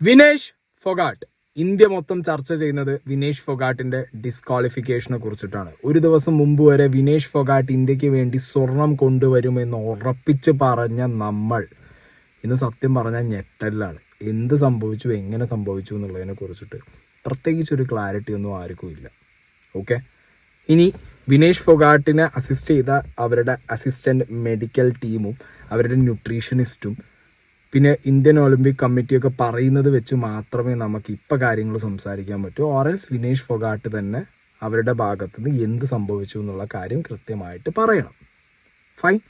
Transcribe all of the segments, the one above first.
Vinesh Phogat. India മൊത്തം ചർച്ച ചെയ്യുന്നത് വിനേഷ് ഫൊഗാട്ടിന്റെ ഡിസ്ക്വാളിഫിക്കേഷനെ കുറിച്ചിട്ടാണ്. ഒരു ദിവസം മുമ്പ് വരെ വിനേഷ് ഫൊഗാട്ട് ഇന്ത്യക്ക് വേണ്ടി സ്വർണം കൊണ്ടുവരുമെന്ന് ഉറപ്പിച്ച് പറഞ്ഞ നമ്മൾ ഇന്ന് സത്യം പറഞ്ഞാൽ ഞെട്ടലിലാണ്. എന്ത് സംഭവിച്ചു, എങ്ങനെ സംഭവിച്ചു എന്നുള്ളതിനെ കുറിച്ചിട്ട് പ്രത്യേകിച്ച് ഒരു ക്ലാരിറ്റി ഒന്നും ആർക്കും ഇല്ല. ഓക്കെ, ഇനി വിനേഷ് ഫൊഗാട്ടിനെ അസിസ്റ്റ് ചെയ്ത അവരുടെ അസിസ്റ്റന്റ് മെഡിക്കൽ ടീമും അവരുടെ ന്യൂട്രീഷനിസ്റ്റും പിന്നെ ഇന്ത്യൻ ഒളിമ്പിക് കമ്മിറ്റിയൊക്കെ പറയുന്നത് വെച്ച് മാത്രമേ നമുക്ക് ഇപ്പോൾ കാര്യങ്ങൾ സംസാരിക്കാൻ പറ്റൂ. ഓറൽസ് വിനേഷ് ഫൊഗാട്ട് തന്നെ അവരുടെ ഭാഗത്തുനിന്ന് എന്ത് സംഭവിച്ചു എന്നുള്ള കാര്യം കൃത്യമായിട്ട് പറയണം. ഫൈൻ.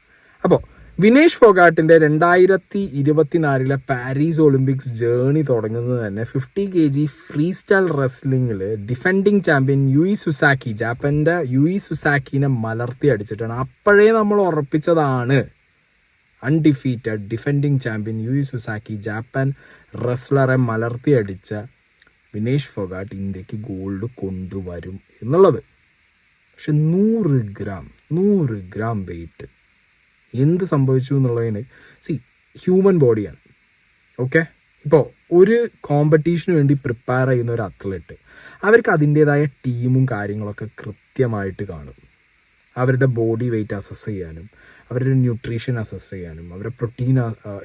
അപ്പോൾ വിനേഷ് ഫൊഗാട്ടിൻ്റെ 2024 പാരീസ് ഒളിമ്പിക്സ് ജേണി തുടങ്ങുന്നത് തന്നെ 50 kg ഫ്രീ സ്റ്റൈൽ റെസ്ലിംഗിൽ ഡിഫെൻഡിങ് ചാമ്പ്യൻ യുയി സുസാക്കി, ജാപ്പാൻ്റെ യുയി സുസാക്കിനെ മലർത്തി അടിച്ചിട്ടാണ്. അപ്പോഴേ നമ്മൾ ഉറപ്പിച്ചതാണ് undefeated defending champion Yui Susaki, Japan റെസ്ലറെ മലർത്തിയടിച്ച വിനേഷ് ഫൊഗാട്ട് ഇന്ത്യക്ക് ഗോൾഡ് കൊണ്ടുവരും എന്നുള്ളത്. പക്ഷെ 100 ഗ്രാം വെയിറ്റ് എന്ത് സംഭവിച്ചു എന്നുള്ളതിന് ഹ്യൂമൻ ബോഡിയാണ്. ഓക്കെ, ഇപ്പോൾ ഒരു കോമ്പറ്റീഷന് വേണ്ടി പ്രിപ്പയർ ചെയ്യുന്ന ഒരു അത്ലറ്റ് അവർക്ക് അതിൻ്റേതായ ടീമും കാര്യങ്ങളൊക്കെ കൃത്യമായിട്ട് കാണും. അവരുടെ ബോഡി വെയിറ്റ് അസസ് ചെയ്യാനും അവരുടെ ന്യൂട്രീഷൻ അസസ് ചെയ്യാനും അവരുടെ പ്രോട്ടീൻ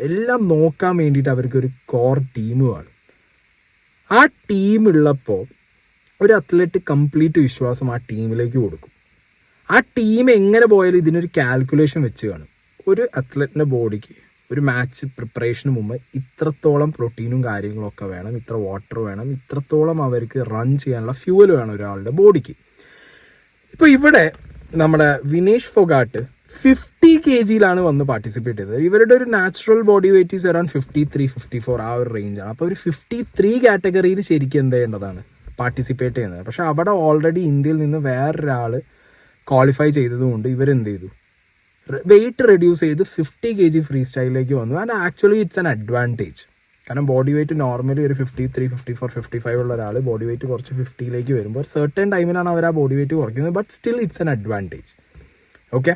എല്ലാം നോക്കാൻ വേണ്ടിയിട്ട് അവർക്കൊരു കോർ ടീം കാണും. ആ ടീമുള്ളപ്പോൾ ഒരു അത്ലറ്റ് കംപ്ലീറ്റ് വിശ്വാസം ആ ടീമിലേക്ക് കൊടുക്കും. ആ ടീം എങ്ങനെ പോയാലും ഇതിനൊരു കാൽക്കുലേഷൻ വെച്ച് കാണും. ഒരു അത്ലറ്റിൻ്റെ ബോഡിക്ക് ഒരു മാച്ച് പ്രിപ്പറേഷന് മുമ്പ് ഇത്രത്തോളം പ്രോട്ടീനും കാര്യങ്ങളൊക്കെ വേണം, ഇത്ര വാട്ടർ വേണം, ഇത്രത്തോളം അവർക്ക് റൺ ചെയ്യാനുള്ള ഫ്യൂവൽ വേണം ഒരാളുടെ ബോഡിക്ക്. ഇപ്പോൾ ഇവിടെ നമ്മുടെ വിനേഷ് ഫൊഗാട്ട് 50 kg വന്ന് പാർട്ടിസിപ്പേറ്റ് ചെയ്തത്. ഇവരുടെ ഒരു natural body weight is around 53-54 ആ ഒരു റേഞ്ചാണ്. അപ്പോൾ ഒരു 53 കാറ്റഗറിയിൽ ശരിക്കും എന്ത് ചെയ്യേണ്ടതാണ്, പാർട്ടിസിപ്പേറ്റ് ചെയ്യുന്നത്. പക്ഷെ അവിടെ ഓൾറെഡി ഇന്ത്യയിൽ നിന്ന് വേറൊരാൾ ക്വാളിഫൈ ചെയ്തതുകൊണ്ട് ഇവരെന്ത് ചെയ്തു, വെയിറ്റ് റെഡ്യൂസ് ചെയ്ത് 50 kg ഫ്രീ സ്റ്റൈലിലേക്ക് വന്നു. And actually it's an advantage. കാരണം ബോഡി വെയിറ്റ് നോർമലി ഒരു 53, 54, 55 ഉള്ള ഒരാൾ ബോഡി വെയിറ്റ് കുറച്ച് 50ലേക്ക് വരുമ്പോൾ ഒരു സെർട്ടൺ ടൈമിലാണ് അവർ ആ ബോഡി വെയിറ്റ് കുറയ്ക്കുന്നത്. But still it's an advantage. Okay,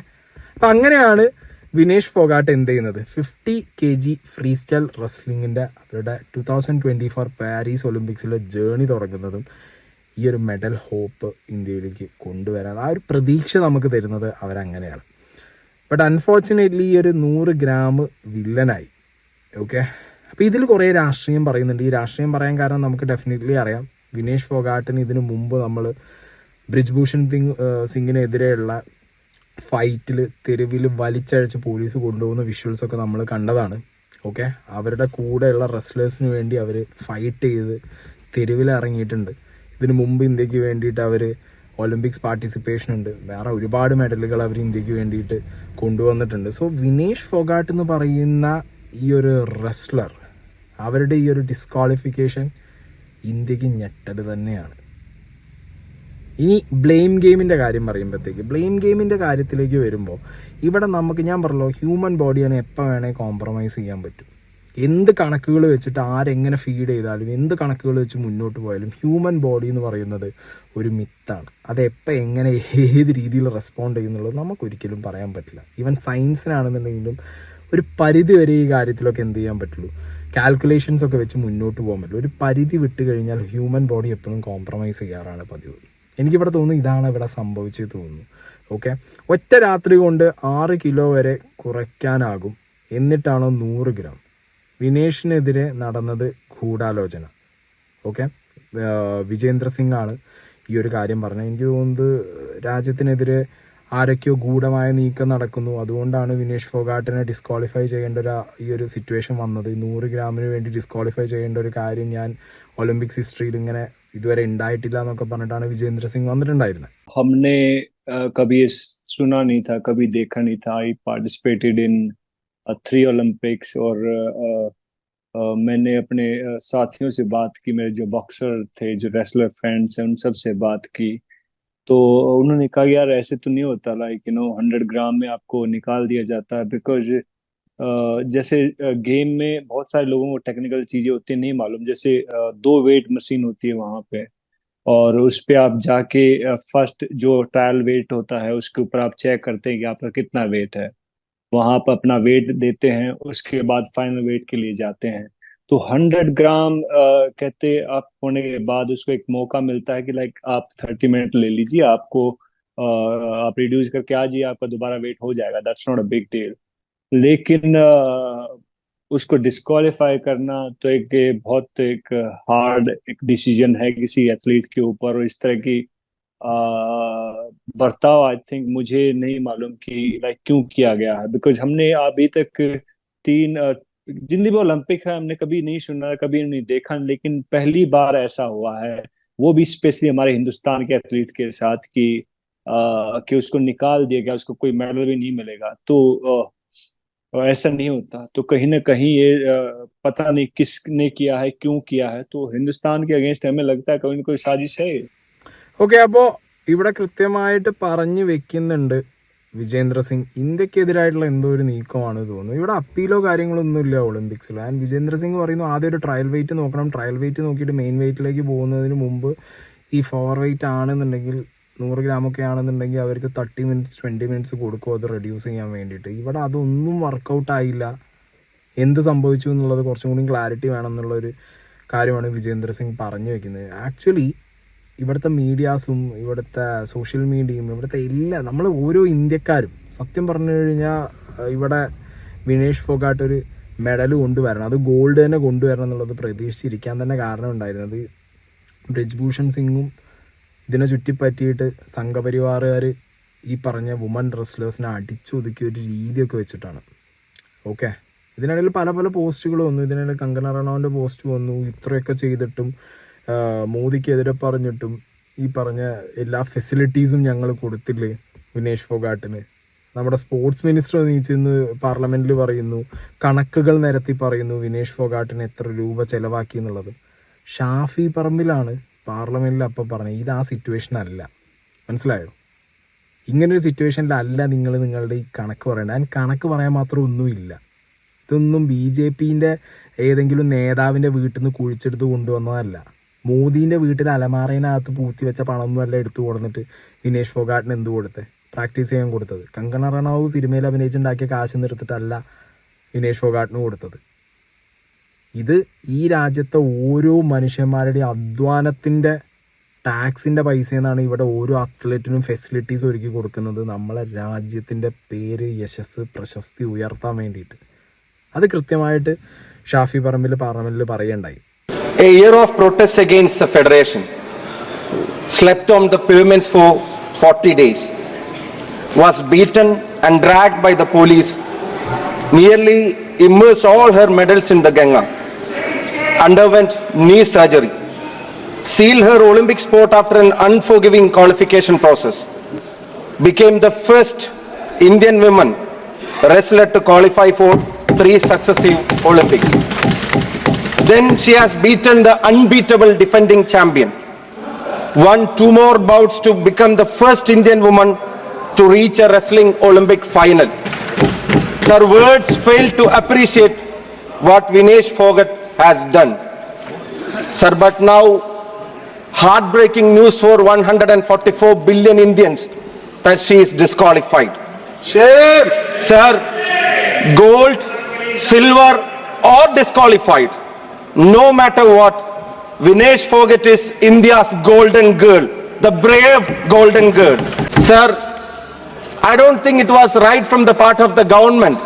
അപ്പം അങ്ങനെയാണ് വിനേഷ് ഫൊഗാട്ട് എന്ത് ചെയ്യുന്നത്, 50 kg ഫ്രീ സ്റ്റൈൽ റെസ്ലിങ്ങിൻ്റെ അവരുടെ 2024 പാരീസ് ഒളിമ്പിക്സിലെ ജേണി തുടങ്ങുന്നതും ഈ ഒരു മെഡൽ ഹോപ്പ് ഇന്ത്യയിലേക്ക് കൊണ്ടുവരാൻ ആ ഒരു പ്രതീക്ഷ നമുക്ക് തരുന്നത് അവരങ്ങനെയാണ്. ബട്ട് അൺഫോർച്ചുനേറ്റ്ലി ഈ ഒരു 100 ഗ്രാം വില്ലനായി. ഓക്കെ, അപ്പോൾ ഇതിൽ കുറേ രാഷ്ട്രീയം പറയുന്നുണ്ട്. ഈ രാഷ്ട്രീയം പറയാൻ കാരണം നമുക്ക് ഡെഫിനറ്റ്ലി അറിയാം. വിനേഷ് ഫൊഗാട്ടിന് ഇതിനു മുമ്പ് നമ്മൾ ബ്രിജ്ഭൂഷൺ സിംഗിനെതിരെയുള്ള ഫൈറ്റിൽ തെരുവിൽ വലിച്ചഴച്ച് പോലീസ് കൊണ്ടുപോകുന്ന വിഷ്വൽസൊക്കെ നമ്മൾ കണ്ടതാണ്. ഓക്കെ, അവരുടെ കൂടെയുള്ള റെസ്ലേഴ്സിന് വേണ്ടി അവർ ഫൈറ്റ് ചെയ്ത് തെരുവിൽ ഇറങ്ങിയിട്ടുണ്ട്. ഇതിനു മുമ്പ് ഇന്ത്യക്ക് വേണ്ടിയിട്ട് അവർ ഒളിമ്പിക്സ് പാർട്ടിസിപ്പേഷൻ ഉണ്ട്, വേറെ ഒരുപാട് മെഡലുകൾ അവർ ഇന്ത്യക്ക് വേണ്ടിയിട്ട് കൊണ്ടുവന്നിട്ടുണ്ട്. സോ വിനേഷ് ഫൊഗാട്ട് എന്ന് പറയുന്ന ഈ ഒരു റെസ്ലർ, അവരുടെ ഈ ഒരു ഡിസ്ക്വാളിഫിക്കേഷൻ ഇന്ത്യക്ക് ഞെട്ടൽ തന്നെയാണ്. ഇനി ബ്ലെയിം ഗെയിമിൻ്റെ കാര്യം പറയുമ്പോഴത്തേക്ക്, ബ്ലെയിം ഗെയിമിൻ്റെ കാര്യത്തിലേക്ക് വരുമ്പോൾ ഇവിടെ നമുക്ക്, ഞാൻ പറഞ്ഞല്ലോ, ഹ്യൂമൻ ബോഡിയാണ് എപ്പോൾ വേണേൽ കോംപ്രമൈസ് ചെയ്യാൻ പറ്റും. എന്ത് കണക്കുകൾ വെച്ചിട്ട് ആരെങ്ങനെ ഫീഡ് ചെയ്താലും എന്ത് കണക്കുകൾ വെച്ച് മുന്നോട്ട് പോയാലും ഹ്യൂമൻ ബോഡി എന്ന് പറയുന്നത് ഒരു മിത്താണ്. അത് എപ്പോൾ എങ്ങനെ ഏത് രീതിയിൽ റെസ്പോണ്ട് ചെയ്യുന്നുള്ളത് നമുക്കൊരിക്കലും പറയാൻ പറ്റില്ല. ഈവൻ സയൻസിനാണെന്നുണ്ടെങ്കിലും ഒരു പരിധി വരെ ഈ കാര്യത്തിലൊക്കെ എന്ത് ചെയ്യാൻ പറ്റുള്ളൂ, കാൽക്കുലേഷൻസ് ഒക്കെ വെച്ച് മുന്നോട്ട് പോകാൻ പറ്റുള്ളൂ. ഒരു പരിധി വിട്ട് കഴിഞ്ഞാൽ ഹ്യൂമൻ ബോഡി എപ്പോഴും കോംപ്രമൈസ് ചെയ്യാറാണ് പതിവ്. എനിക്കിവിടെ തോന്നുന്നു ഇതാണ് ഇവിടെ സംഭവിച്ചത് തോന്നുന്നു. ഓക്കെ, ഒറ്റ രാത്രി കൊണ്ട് 6 കിലോ വരെ കുറയ്ക്കാനാകും, എന്നിട്ടാണോ 100 ഗ്രാം. വിനേഷിനെതിരെ നടന്നത് ഗൂഢാലോചന. ഓക്കെ, വിജേന്ദ്ര സിംഗ് ആണ് ഈ ഒരു കാര്യം പറഞ്ഞത്. എനിക്ക് തോന്നുന്നത് രാജ്യത്തിനെതിരെ ആരൊക്കെയോ ഗൂഢമായ നീക്കം നടക്കുന്നു, അതുകൊണ്ടാണ് വിനേഷ് ഫൊഗാട്ടിനെ ഡിസ്ക്വാളിഫൈ ചെയ്യേണ്ട ഈ ഒരു സിറ്റുവേഷൻ വന്നത്. 100 ഗ്രാമിന് വേണ്ടി ഡിസ്ക്വാളിഫൈ ചെയ്യേണ്ട ഒരു കാര്യം ഞാൻ ഒളിമ്പിക്സ് ഹിസ്റ്ററിയിൽ ഇങ്ങനെ ഇതുവരെ ഉണ്ടായിട്ടില്ല എന്നൊക്കെ പറഞ്ഞിട്ടാണ് വിജേന്ദ്ര സിംഗ് വന്നിട്ടുണ്ടായിരുന്നത്. हमने कभी सुना नहीं था, कभी देखा नहीं था. आई पार्टिसिपेटेड इन 3 ओलंपिक्स और मैंने अपने साथियों से बात की, मेरे जो बॉक्सर थे, जो रेसलर फ्रेंड्स हैं, उन सब से बात की. तो उन्होंने कहा यार ऐसे तो नहीं होता, लाइक 100 ग्राम में आपको निकाल दिया जाता है. बिकॉज जैसे गेम में बहुत सारे लोगों को टेक्निकल चीजें होती है नहीं मालूम. जैसे 2 वेट मशीन होती है वहां पे, और उस पे आप जाके फर्स्ट जो ट्रायल वेट होता है उसके ऊपर आप चेक करते हैं कि आपका कितना वेट है. वहां पर अपना वेट देते हैं, उसके बाद फाइनल वेट के लिए जाते हैं. तो 100 ग्राम कहते आप होने के बाद उसको एक मौका मिलता है कि लाइक आप 30 मिनट ले लीजिए, आपको आप रिड्यूस करके आ जाइए, आपका दोबारा वेट हो जाएगा, that's not a big deal. लेकिन उसको डिस्क्वालीफाई करना तो बहुत एक हार्ड एक डिसीजन है किसी एथलीट के ऊपर, और इस तरह की बर्ताव आई थिंक मुझे नहीं मालूम कि लाइक क्यों किया गया है, बिकॉज हमने अभी तक जितनी भी ओलंपिक है हमने कभी नहीं सुना, कभी नहीं देखा, लेकिन पहली बार ऐसा हुआ है, वो भी स्पेशली हमारे हिंदुस्तान के एथलीट के साथ कि उसको निकाल दिया गया, उसको कोई मेडल भी नहीं मिलेगा। तो ऐसा नहीं होता, तो कहीं ना कहीं ये पता नहीं किसने किया है, क्यों किया है, तो हिंदुस्तान के अगेंस्ट हमें लगता है कोई ना कोई साजिश है। ഓക്കെ, അപ്പോൾ ഇവിടെ കൃത്യമായിട്ട് പറഞ്ഞു വെക്കുന്നുണ്ട് വിജേന്ദ്ര സിംഗ് ഇന്ത്യക്കെതിരായിട്ടുള്ള എന്തോ ഒരു നീക്കമാണ് തോന്നുന്നു. ഇവിടെ അപ്പീലോ കാര്യങ്ങളോ ഒന്നുമില്ല ഒളിമ്പിക്സിൽ. ആൻഡ് വിജേന്ദ്ര സിംഗ് പറയുന്നു ആദ്യം ഒരു ട്രയൽ വെയിറ്റ് നോക്കണം, ട്രയൽ വെയിറ്റ് നോക്കിയിട്ട് മെയിൻ വെയിറ്റിലേക്ക് പോകുന്നതിന് മുമ്പ് ഈ ഫോർ വെയിറ്റ് ആണെന്നുണ്ടെങ്കിൽ 100 ഗ്രാമൊക്കെ ആണെന്നുണ്ടെങ്കിൽ അവർക്ക് 30 മിനിറ്റ്സ് 20 മിനിറ്റ്സ് കൊടുക്കും അത് റെഡ്യൂസ് ചെയ്യാൻ വേണ്ടിയിട്ട്. ഇവിടെ അതൊന്നും വർക്കൗട്ട് ആയില്ല. എന്ത് സംഭവിച്ചു എന്നുള്ളത് കുറച്ചും കൂടി ക്ലാരിറ്റി വേണം എന്നുള്ളൊരു കാര്യമാണ് വിജേന്ദ്ര സിംഗ് പറഞ്ഞു വെക്കുന്നത്. ആക്ച്വലി ഇവിടുത്തെ മീഡിയാസും ഇവിടുത്തെ സോഷ്യൽ മീഡിയയും ഇവിടുത്തെ എല്ലാ നമ്മൾ ഓരോ ഇന്ത്യക്കാരും സത്യം പറഞ്ഞു കഴിഞ്ഞാൽ ഇവിടെ വിനേഷ് ഫോഗാട്ട് ഒരു മെഡൽ കൊണ്ടുവരണം, അത് ഗോൾഡ് തന്നെ കൊണ്ടുവരണം എന്നുള്ളത് പ്രതീക്ഷിച്ചിരിക്കാൻ തന്നെ കാരണം ഉണ്ടായിരുന്നത് ബ്രിജ്ഭൂഷൺ സിംഗും ഇതിനെ ചുറ്റിപ്പറ്റിയിട്ട് സംഘപരിവാറുകാർ ഈ പറഞ്ഞ വുമൺ റെസ്ലേഴ്സിനെ അടിച്ചൊതുക്കിയ ഒരു രീതിയൊക്കെ വെച്ചിട്ടാണ്. ഓക്കെ, ഇതിനിടയിൽ പല പല പോസ്റ്റുകൾ വന്നു. ഇതിനിടയിൽ കങ്കന റണാവിൻ്റെ പോസ്റ്റ് വന്നു. ഇത്രയൊക്കെ ചെയ്തിട്ടും മോദിക്കെതിരെ പറഞ്ഞിട്ടും ഈ പറഞ്ഞ എല്ലാ ഫെസിലിറ്റീസും ഞങ്ങൾ കൊടുത്തില്ലേ വിനേഷ് ഫോഗാട്ടിന്. നമ്മുടെ സ്പോർട്സ് മിനിസ്റ്റർ നീച്ചെന്ന് പാർലമെൻറ്റിൽ പറയുന്നു, കണക്കുകൾ നിരത്തി പറയുന്നു വിനേഷ് ഫോഗാട്ടിന് എത്ര രൂപ ചിലവാക്കി എന്നുള്ളത്. ഷാഫി പറമ്പിലാണ് പാർലമെൻറ്റിൽ അപ്പം പറഞ്ഞത് ഇത് ആ സിറ്റുവേഷൻ അല്ല. മനസ്സിലായോ? ഇങ്ങനൊരു സിറ്റുവേഷനിലല്ല നിങ്ങൾ നിങ്ങളുടെ ഈ കണക്ക് പറയേണ്ടത്. അതിന് കണക്ക് പറയാൻ മാത്രം ഒന്നുമില്ല. ഇതൊന്നും BJPൻ്റെ ഏതെങ്കിലും നേതാവിൻ്റെ വീട്ടിൽ നിന്ന് കുഴിച്ചെടുത്ത് കൊണ്ടുവന്നതല്ല. മോദീൻ്റെ വീട്ടിൽ അലമാറയിനകത്ത് പൂത്തി വെച്ച പണമൊന്നുമല്ല എടുത്തു കൊടുത്തിട്ട് വിനേഷ് ഫോഗാട്ടിന് എന്ത് കൊടുത്തത്, പ്രാക്ടീസ് ചെയ്യാൻ കൊടുത്തത്. കങ്കണ റണാവ് സിനിമയിൽ അഭിനയിച്ചുണ്ടാക്കിയ കാശ് നിർത്തിട്ടല്ല വിനേഷ് ഫോഗാട്ടിന് കൊടുത്തത്. ഇത് ഈ രാജ്യത്തെ ഓരോ മനുഷ്യന്മാരുടെയും അധ്വാനത്തിൻ്റെ ടാക്സിൻ്റെ പൈസ എന്നാണ് ഇവിടെ ഓരോ അത്ലറ്റിനും ഫെസിലിറ്റീസ് ഒരുക്കി കൊടുക്കുന്നത് നമ്മളെ രാജ്യത്തിൻ്റെ പേര്, യശസ്, പ്രശസ്തി ഉയർത്താൻ വേണ്ടിയിട്ട്. അത് കൃത്യമായിട്ട് ഷാഫി പറമ്പിൽ പാർലമെന്റിൽ പറയണ്ടായി. A year of protests against the federation, slept on the pavements for 40 days, was beaten and dragged by the police, nearly immersed all her medals in the Ganga, underwent knee surgery, sealed her Olympic sport after an unforgiving qualification process, became the first Indian woman wrestler to qualify for 3 successive Olympics. Then she has beaten the unbeatable defending champion, won 2 more bouts to become the first Indian woman to reach a wrestling Olympic final. Her words fail to appreciate what Vinesh Phogat has done. Sir, but now heartbreaking news for 144 billion Indians that she is disqualified. Shame! Sir, gold, silver or disqualified, no matter what, Vinesh Phogat is India's golden girl, the brave golden girl. Sir, I don't think it was right from the part of the government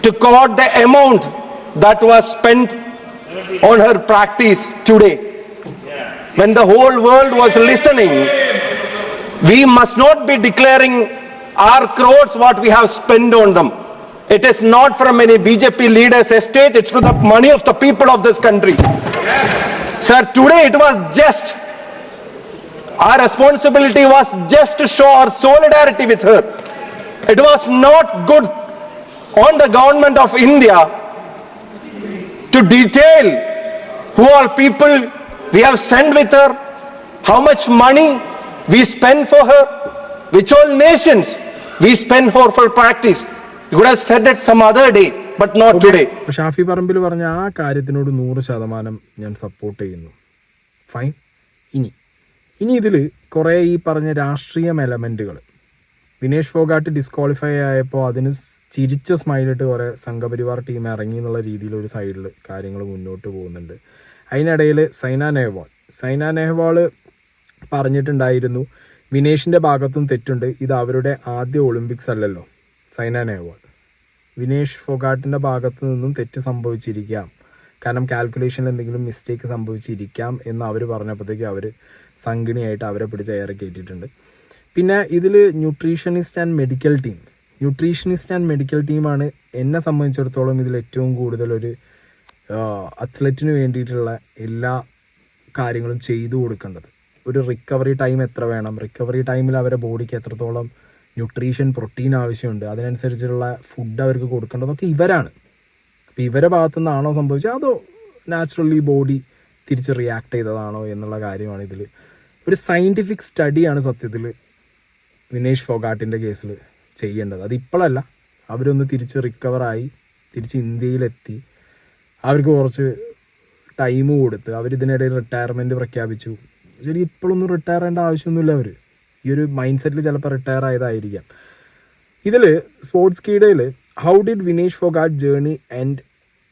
to quote the amount that was spent on her practice today. When the whole world was listening, we must not be declaring our crores what we have spent on them. It is not from any BJP leader's estate, it's from the money of the people of this country. Sir, today it was just, our responsibility was just to show our solidarity with her. It was not good on the government of India to detail who all people we have sent with her, how much money we spend for her, which all nations we spend her for practice. You could have said it some other day, but not today. Shafi Parambil പറഞ്ഞ ആ കാര്യത്തിനോട് 100% ഞാൻ support ചെയ്യുന്നു. Fine. ഇനി ഇതിൽ കുറേ ഈ പറഞ്ഞ രാഷ്ട്രീയം എലമെൻറ്റുകൾ, വിനേഷ് ഫോഗാട്ട് ഡിസ്ക്വാളിഫൈ ആയപ്പോൾ അതിന് ചിരിച്ച സ്മൈലിട്ട് കുറേ സംഘപരിവാർ ടീം ഇറങ്ങി എന്നുള്ള രീതിയിൽ ഒരു സൈഡിൽ കാര്യങ്ങൾ മുന്നോട്ട് പോകുന്നുണ്ട്. അതിനിടയിൽ സൈന നെഹ്വാൾ പറഞ്ഞിട്ടുണ്ടായിരുന്നു വിനേഷിൻ്റെ ഭാഗത്തും തെറ്റുണ്ട്, ഇത് അവരുടെ ആദ്യ ഒളിമ്പിക്സ് അല്ലല്ലോ. സൈന നെഹ്വാൾ വിനേഷ് ഫോഗാട്ടിൻ്റെ ഭാഗത്തു നിന്നും തെറ്റ് സംഭവിച്ചിരിക്കാം, കാരണം കാൽക്കുലേഷനിൽ എന്തെങ്കിലും മിസ്റ്റേക്ക് സംഭവിച്ചിരിക്കാം എന്ന് അവർ പറഞ്ഞപ്പോഴത്തേക്ക് അവർ സംഗിണിയായിട്ട് അവരെ പിടിച്ച് ഏറെ കയറ്റിയിട്ടുണ്ട്. പിന്നെ ഇതിൽ ന്യൂട്രീഷനിസ്റ്റ് ആൻഡ് മെഡിക്കൽ ടീമാണ് എന്നെ സംബന്ധിച്ചിടത്തോളം ഇതിൽ ഏറ്റവും കൂടുതൽ ഒരു അത്ലറ്റിന് വേണ്ടിയിട്ടുള്ള എല്ലാ കാര്യങ്ങളും ചെയ്തു കൊടുക്കേണ്ടത്. ഒരു റിക്കവറി ടൈം എത്ര വേണം, റിക്കവറി ടൈമിൽ അവരുടെ ബോഡിക്ക് എത്രത്തോളം ന്യൂട്രീഷൻ പ്രോട്ടീൻ ആവശ്യമുണ്ട്, അതിനനുസരിച്ചുള്ള ഫുഡ് അവർക്ക് കൊടുക്കേണ്ടതൊക്കെ ഇവരാണ്. അപ്പോൾ ഇവരെ ഭാഗത്തു നിന്നാണോ സംഭവിച്ചത് അതോ നാച്ചുറലി ബോഡി തിരിച്ച് റിയാക്ട് ചെയ്തതാണോ എന്നുള്ള കാര്യമാണ് ഇതിൽ. ഒരു സയൻറ്റിഫിക് സ്റ്റഡിയാണ് സത്യത്തിൽ വിനേഷ് ഫോഗാട്ടിൻ്റെ കേസിൽ ചെയ്യേണ്ടത്. അതിപ്പോഴല്ല, അവരൊന്ന് തിരിച്ച് റിക്കവറായി തിരിച്ച് ഇന്ത്യയിലെത്തി അവർക്ക് കുറച്ച് ടൈം കൊടുത്ത് അവരിതിനിടയിൽ റിട്ടയർമെൻറ്റ് പ്രഖ്യാപിച്ചു. ശരി, ഇപ്പോഴൊന്നും റിട്ടയർ ചെയ്യേണ്ട ആവശ്യമൊന്നുമില്ല. അവർ ഈ ഒരു മൈൻഡ് സെറ്റിൽ ചിലപ്പോൾ റിട്ടയർ ആയതായിരിക്കാം. ഇതിൽ സ്പോർട്സ് കീടയിൽ how did Vinesh Phogat journey and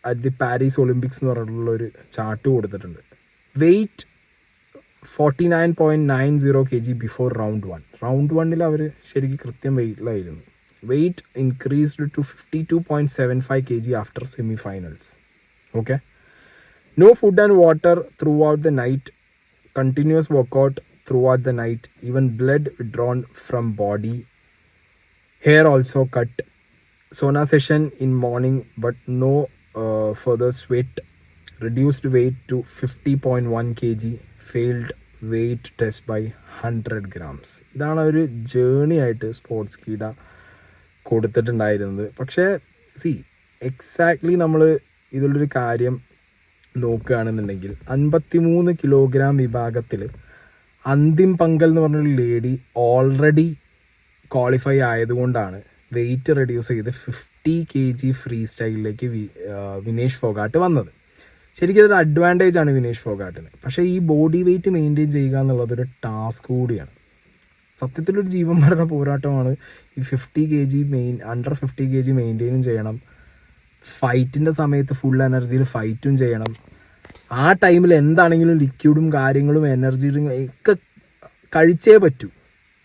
at the Paris Olympics എന്ന് പറഞ്ഞിട്ടുള്ളൊരു ചാർട്ട് കൊടുത്തിട്ടുണ്ട്. വെയ്റ്റ് 49.90 kg ബിഫോർ റൗണ്ട് 1 അവർ ശരിക്കും കൃത്യം വെയ്റ്റിലായിരുന്നു. Weight increased to 52.75 kg after semi finals. Okay, no food and water throughout the night, continuous workout throughout the night, even blood withdrawn from body, hair also cut, sauna session in morning but no further sweat, reduced weight to 50.1 kg, failed weight test by 100 grams. ഇതാണ് ഒരു journey ആയിട്ട് sports കീട കൊടുത്തിട്ടുണ്ടായിരുന്നത്. പക്ഷേ exactly നമ്മൾ ഇതിലൊരു കാര്യം നോക്കുകയാണെന്നുണ്ടെങ്കിൽ 53 kilogram വിഭാഗത്തിൽ അന്തിം പങ്കൽ എന്ന് പറഞ്ഞൊരു ലേഡി ഓൾറെഡി ക്വാളിഫൈ ആയതുകൊണ്ടാണ് വെയിറ്റ് റെഡ്യൂസ് ചെയ്ത് 50 kg ഫ്രീ സ്റ്റൈലിലേക്ക് വിനേഷ് ഫോഗാട്ട് വന്നത്. ശരിക്കും അതൊരു അഡ്വാൻറ്റേജ് ആണ് വിനേഷ് ഫോഗാട്ടിന്. പക്ഷേ ഈ ബോഡി വെയിറ്റ് മെയിൻറ്റെയിൻ ചെയ്യുക എന്നുള്ളതൊരു ടാസ്ക് കൂടിയാണ്. സത്യത്തിലൊരു ജീവൻ മരണ പോരാട്ടമാണ്. ഈ 50 kg അണ്ടർ 50 kg മെയിൻറ്റെയിനും ചെയ്യണം, ഫൈറ്റിൻ്റെ സമയത്ത് ഫുൾ എനർജിയിൽ ഫൈറ്റും ചെയ്യണം. ആ ടൈമിൽ എന്താണെങ്കിലും ലിക്വിഡും കാര്യങ്ങളും എനർജിയും ഒക്കെ കഴിച്ചേ പറ്റൂ.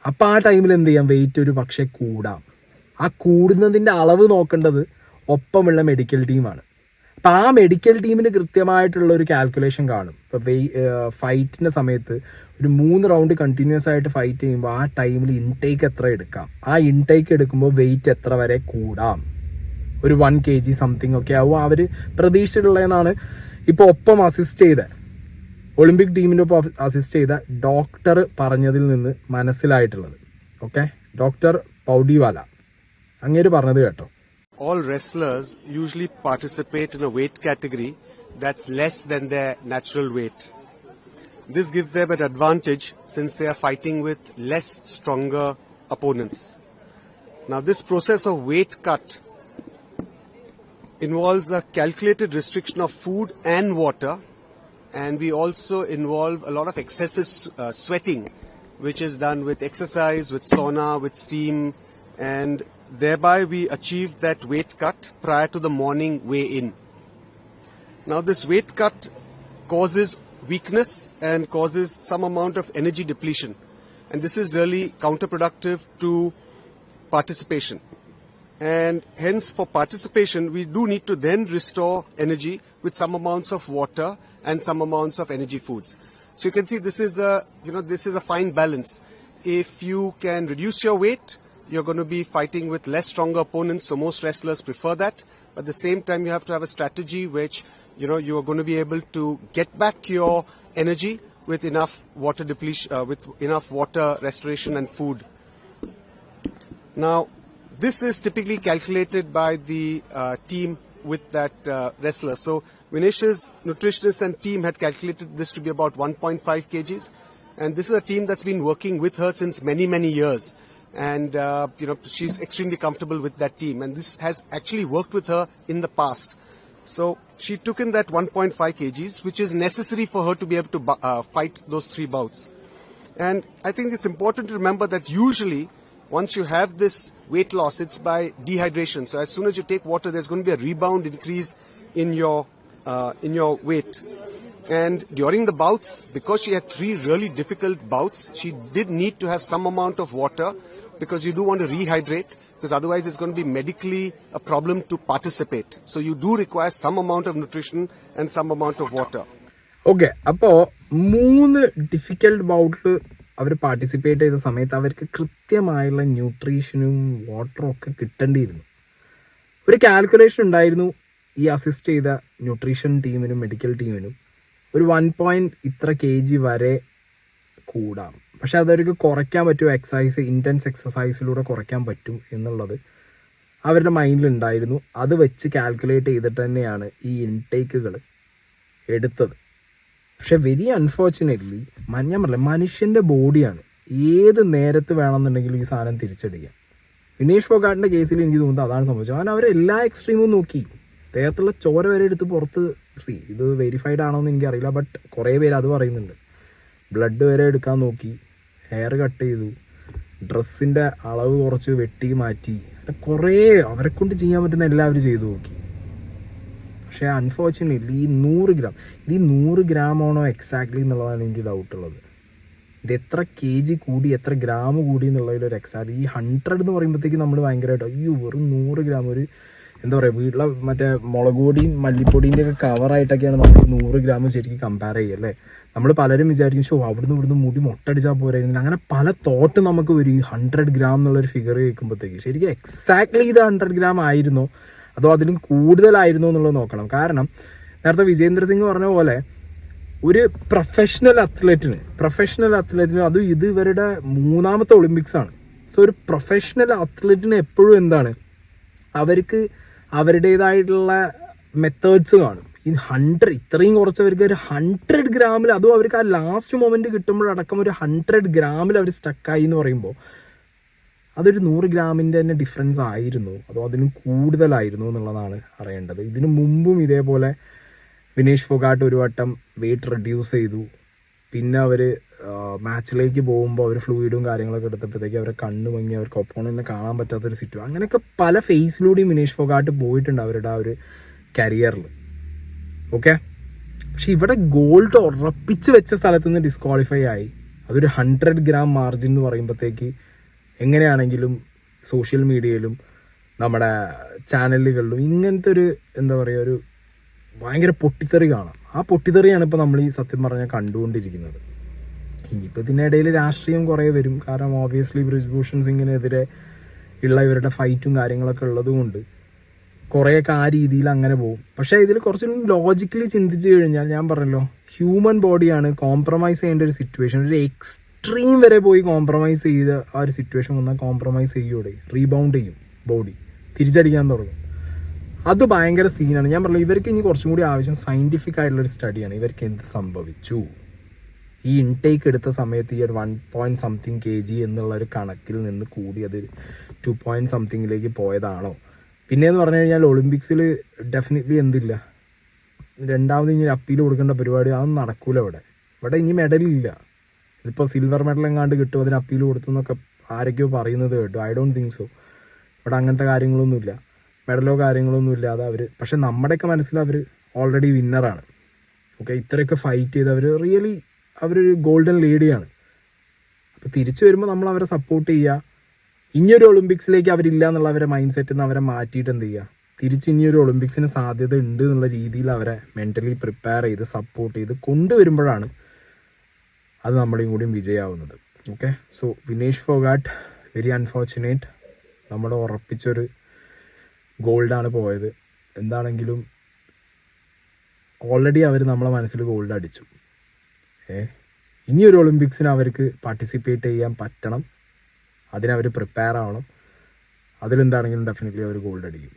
അപ്പോൾ ആ ടൈമിൽ എന്ത് ചെയ്യാം, വെയിറ്റ് ഒരു പക്ഷേ കൂടാം. ആ കൂടുന്നതിൻ്റെ അളവ് നോക്കേണ്ടത് ഒപ്പമുള്ള മെഡിക്കൽ ടീമാണ്. അപ്പം ആ മെഡിക്കൽ ടീമിന് കൃത്യമായിട്ടുള്ള ഒരു കാൽക്കുലേഷൻ കാണും. ഇപ്പോൾ ഫൈറ്റിൻ്റെ സമയത്ത് ഒരു 3 റൗണ്ട് കണ്ടിന്യൂസ് ആയിട്ട് ഫൈറ്റ് ചെയ്യുമ്പോൾ ആ ടൈമിൽ ഇൻടേക്ക് എത്ര എടുക്കാം, ആ ഇൻടേക്ക് എടുക്കുമ്പോൾ വെയിറ്റ് എത്ര വരെ കൂടാം, ഒരു 1 kg സംതിങ് ഒക്കെ ആവും അവർ പ്രതീക്ഷിച്ചിട്ടുള്ളതെന്നാണ് ഇപ്പോൾ ഒപ്പം അസിസ്റ്റ് ചെയ്ത ഒളിമ്പിക് ടീമിൻ്റെ ഒപ്പം അസിസ്റ്റ് ചെയ്ത ഡോക്ടർ പറഞ്ഞതിൽ നിന്ന് മനസ്സിലായിട്ടുള്ളത്. ഓക്കെ, ഡോക്ടർ പൗഡിവാല അങ്ങേര് പറഞ്ഞത് കേട്ടോ. All wrestlers usually participate in a weight category that's less than their natural weight. This gives them an advantage since they are fighting with less stronger opponents. Now this process of weight cut involves a calculated restriction of food and water, and we also involve a lot of excessive sweating, which is done with exercise, with sauna, with steam, and thereby we achieve that weight cut prior to the morning weigh-in. Now this weight cut causes weakness and causes some amount of energy depletion, and this is really counterproductive to participation. And hence for participation we do need to then restore energy with some amounts of water and some amounts of energy foods. So you can see this is a fine balance. If you can reduce your weight, you're going to be fighting with less stronger opponents, so most wrestlers prefer that. But at the same time you have to have a strategy which you are going to be able to get back your energy with enough water depletion, with enough water restoration and food. Now this is typically calculated by the team with that wrestler. So Vinesh's nutritionist and team had calculated this to be about 1.5 kgs, and this is a team that's been working with her since many years, and she's extremely comfortable with that team, and this has actually worked with her in the past. So she took in that 1.5 kgs, which is necessary for her to be able to fight those 3 bouts. And I think it's important to remember that usually once you have this weight loss, it's by dehydration. So as soon as you take water, there's going to be a rebound increase in your weight. And during the bouts, because she had 3 really difficult bouts, she did need to have some amount of water, because you do want to rehydrate, because otherwise it's going to be medically a problem to participate. So you do require some amount of nutrition and some amount of water. Okay, അപ്പോൾ 3 difficult ബൗട്ടിൽ അവർ participate ചെയ്ത സമയത്ത് അവർക്ക് കൃത്യമായുള്ള ന്യൂട്രീഷനും വാട്ടറും ഒക്കെ കിട്ടേണ്ടിയിരുന്നു. ഒരു calculation ഉണ്ടായിരുന്നു ഈ assist ചെയ്ത ന്യൂട്രീഷൻ ടീമിനും മെഡിക്കൽ ടീമിനും, ഒരു 1 ഇത്ര kg വരെ കൂടാം, പക്ഷെ അതവർക്ക് കുറയ്ക്കാൻ പറ്റും, ഇൻറ്റൻസ് എക്സസൈസിലൂടെ കുറയ്ക്കാൻ പറ്റും എന്നുള്ളത് അവരുടെ മൈൻഡിലുണ്ടായിരുന്നു. അത് വെച്ച് കാൽക്കുലേറ്റ് ചെയ്തിട്ട് തന്നെയാണ് ഈ ഇൻടേക്കുകൾ എടുത്തത്. പക്ഷെ വെരി അൺഫോർച്ചുനേറ്റ്ലി ഞാൻ പറഞ്ഞില്ല, മനുഷ്യൻ്റെ ബോഡിയാണ്, ഏത് നേരത്ത് വേണമെന്നുണ്ടെങ്കിലും ഈ സാധനം തിരിച്ചടിക്കാം. വിനേഷ് ഫോഗാട്ടിൻ്റെ കേസിൽ എനിക്ക് തോന്നുന്നത് അതാണ് സംഭവിച്ചത്. അവൻ അവരെല്ലാ എക്സ്ട്രീമും നോക്കി, ദേഹത്തുള്ള ചോര വരെ എടുത്ത് പുറത്ത് ഇത് വെരിഫൈഡ് ആണോ എന്ന് എനിക്കറിയില്ല, ബട്ട് കുറേ പേര് അത് പറയുന്നുണ്ട്. ബ്ലഡ് വരെ എടുക്കാൻ നോക്കി, ഹെയർ കട്ട് ചെയ്തു, ഡ്രസ്സിൻ്റെ അളവ് കുറച്ച് വെട്ടി മാറ്റി, കുറേ അവരെ കൊണ്ട് ചെയ്യാൻ പറ്റുന്ന എല്ലാവരും ചെയ്തു നോക്കി. പക്ഷേ അൺഫോർച്ചുനേറ്റ്ലി ഈ 100 ഗ്രാം ആണോ എക്സാക്ട്ലി എന്നുള്ളതാണ് എനിക്ക് ഡൗട്ടുള്ളത്. ഇത് എത്ര kg കൂടി എത്ര ഗ്രാം കൂടി എന്നുള്ളതിലൊരു എക്സാക്ട്, ഈ 100 എന്ന് പറയുമ്പോഴത്തേക്ക് നമ്മൾ ഭയങ്കരമായിട്ട് അയ്യോ വെറും 100 ഗ്രാം, ഒരു എന്താ പറയുക, വീട്ടിലെ മറ്റേ മുളക് പൊടിയും മല്ലിപ്പൊടീൻ്റെ ഒക്കെ കവറായിട്ടൊക്കെയാണ് നമ്മൾ 100 ഗ്രാം ശരിക്കും കമ്പയർ ചെയ്യുക അല്ലേ. നമ്മൾ പലരും വിചാരിക്കും ഷോ ഇവിടുന്ന് മുടി മൊട്ടടിച്ചാൽ പോരായിരുന്നില്ല, അങ്ങനെ പല തോട്ട് നമുക്ക് വരും. ഈ 100 ഗ്രാം എന്നുള്ളൊരു ഫിഗർ കേൾക്കുമ്പോഴത്തേക്ക് ശരിക്കും എക്സാക്ട്ലി ഇത് 100 ഗ്രാം ആയിരുന്നോ അതോ അതിലും കൂടുതലായിരുന്നോ എന്നുള്ളത് നോക്കണം. കാരണം നേരത്തെ വിജേന്ദ്ര സിംഗ് പറഞ്ഞ പോലെ ഒരു പ്രൊഫഷണൽ അത്ലറ്റിന് അതും ഇത് ഇവരുടെ 3ാമത്തെ ഒളിമ്പിക്സ് ആണ്. സോ ഒരു പ്രൊഫഷണൽ അത്ലറ്റിന് എപ്പോഴും എന്താണ്, അവർക്ക് അവരുടേതായിട്ടുള്ള മെത്തേഡ്സ് കാണും. ഈ 100 ഇത്രയും കുറച്ചവർക്ക് ഒരു 100 ഗ്രാമിൽ, അതും അവർക്ക് ആ ലാസ്റ്റ് മൊമെൻറ്റ് കിട്ടുമ്പോഴടക്കം ഒരു 100 ഗ്രാമിൽ അവർ സ്റ്റക്കായി എന്ന് പറയുമ്പോൾ അതൊരു 100 ഗ്രാമിൻ്റെ തന്നെ ഡിഫറൻസ് ആയിരുന്നു അതോ അതിനും കൂടുതലായിരുന്നു എന്നുള്ളതാണ് അറിയേണ്ടത്. ഇതിനു മുമ്പും ഇതേപോലെ വിനേഷ് ഫോഗാട്ട് ഒരു വട്ടം വെയിറ്റ് റെഡ്യൂസ് ചെയ്തു. പിന്നെ അവർ മാച്ചിലേക്ക് പോകുമ്പോൾ അവർ ഫ്ലൂയിഡും കാര്യങ്ങളൊക്കെ എടുത്തപ്പോഴത്തേക്ക് അവരെ കണ്ണ് മങ്ങി, അവർക്ക് ഒപ്പോണൻറ്റിനെ കാണാൻ പറ്റാത്തൊരു സിറ്റുവേഷൻ, അങ്ങനെയൊക്കെ പല ഫേസിലൂടെയും വിനേഷ് ഫോഗാട്ട് പോയിട്ടുണ്ട് അവരുടെ ആ ഒരു കരിയറിൽ. ഓക്കെ, പക്ഷെ ഇവിടെ ഗോൾഡ് ഉറപ്പിച്ച് വെച്ച സ്ഥലത്ത് നിന്ന് ഡിസ്ക്വാളിഫൈ ആയി. അതൊരു 100 ഗ്രാം മാർജിൻ എന്ന് പറയുമ്പോഴത്തേക്ക് എങ്ങനെയാണെങ്കിലും സോഷ്യൽ മീഡിയയിലും നമ്മുടെ ചാനലുകളിലും ഇങ്ങനത്തെ ഒരു എന്താ പറയുക, ഒരു ഭയങ്കര പൊട്ടിത്തെറി കാണാം. ആ പൊട്ടിത്തെറിയാണ് ഇപ്പോൾ നമ്മൾ ഈ സത്യം പറഞ്ഞാൽ കണ്ടുകൊണ്ടിരിക്കുന്നത്. ഇനിയിപ്പോൾ ഇതിനിടയിൽ രാഷ്ട്രീയം കുറേ വരും, കാരണം ഓബിയസ്ലി ബ്രിജ്ഭൂഷൺ സിംഗിനെതിരെ ഉള്ള ഇവരുടെ ഫൈറ്റും കാര്യങ്ങളൊക്കെ ഉള്ളതുകൊണ്ട് കുറേയൊക്കെ ആ രീതിയിൽ അങ്ങനെ പോകും. പക്ഷേ ഇതിൽ കുറച്ചും ലോജിക്കലി ചിന്തിച്ച് കഴിഞ്ഞാൽ ഞാൻ പറഞ്ഞല്ലോ, ഹ്യൂമൻ ബോഡിയാണ്, കോംപ്രമൈസ് ചെയ്യേണ്ട ഒരു സിറ്റുവേഷൻ, ഒരു എക്സ്ട്രീം വരെ പോയി കോംപ്രമൈസ് ചെയ്ത് ആ ഒരു സിറ്റുവേഷൻ വന്നാൽ കോംപ്രമൈസ് ചെയ്യൂടെ, റീബൗണ്ട് ചെയ്യും, ബോഡി തിരിച്ചടിക്കാൻ തുടങ്ങും. അത് ഭയങ്കര സീനാണ്. ഞാൻ പറഞ്ഞില്ല, ഇവർക്ക് ഇനി കുറച്ചും കൂടി ആവശ്യം സയൻറ്റിഫിക് ആയിട്ടുള്ളൊരു സ്റ്റഡിയാണ്. ഇവർക്ക് എന്ത് സംഭവിച്ചു, ഈ ഇൻടേക്ക് എടുത്ത സമയത്ത് ഈ ഒരു 1 kg എന്നുള്ളൊരു കണക്കിൽ നിന്ന് കൂടി അത് 2 somethingലേക്ക് പോയതാണോ? പിന്നെയെന്ന് പറഞ്ഞു കഴിഞ്ഞാൽ ഒളിമ്പിക്സിൽ ഡെഫിനറ്റ്ലി എന്തില്ല, രണ്ടാമത് ഇനി അപ്പീൽ കൊടുക്കേണ്ട പരിപാടി അതൊന്നും നടക്കൂല. ഇവിടെ ഇനി മെഡലില്ല. ഇതിപ്പോൾ സിൽവർ മെഡൽ എങ്ങാണ്ട് കിട്ടും, അതിന് അപ്പീൽ കൊടുത്തു എന്നൊക്കെ ആരൊക്കെയോ പറയുന്നത് കേട്ടു. I don't think so. ഇവിടെ അങ്ങനത്തെ കാര്യങ്ങളൊന്നുമില്ല, മെഡലോ കാര്യങ്ങളൊന്നും ഇല്ലാതെ അവർ, പക്ഷെ നമ്മുടെയൊക്കെ മനസ്സിൽ അവർ ഓൾറെഡി വിന്നറാണ്. ഓക്കെ, ഇത്രയൊക്കെ ഫൈറ്റ് ചെയ്ത് അവർ റിയലി അവരൊരു ഗോൾഡൻ ലേഡിയാണ്. അപ്പോൾ തിരിച്ചു വരുമ്പോൾ നമ്മൾ അവരെ സപ്പോർട്ട് ചെയ്യുക. ഇനിയൊരു ഒളിമ്പിക്സിലേക്ക് അവരില്ല എന്നുള്ള അവരെ മൈൻഡ് സെറ്റിൽ നിന്ന് അവരെ മാറ്റിയിട്ട് എന്ത് ചെയ്യുക, തിരിച്ച് ഇനിയൊരു ഒളിമ്പിക്സിന് സാധ്യത ഉണ്ട് എന്നുള്ള രീതിയിൽ അവരെ മെൻ്റലി പ്രിപ്പയർ ചെയ്ത് സപ്പോർട്ട് ചെയ്ത് കൊണ്ടുവരുമ്പോഴാണ് അത് നമ്മുടെയും കൂടിയും വിജയമാവുന്നത്. Okay, so Vinesh Phogat very unfortunate, നമ്മുടെ ഉറപ്പിച്ചൊരു ഗോൾഡാണ് പോയത്. എന്താണെങ്കിലും ഓൾറെഡി അവർ നമ്മളെ മനസ്സിൽ ഗോൾഡ് അടിച്ചു. ഇനിയൊരു ഒളിമ്പിക്സിന് അവർക്ക് പാർട്ടിസിപ്പേറ്റ് ചെയ്യാൻ പറ്റണം, അതിനവർ പ്രിപ്പയർ ആവണം. അതിലെന്താണെങ്കിലും ഡെഫിനറ്റ്ലി അവർ ഗോൾഡ് അടിക്കും.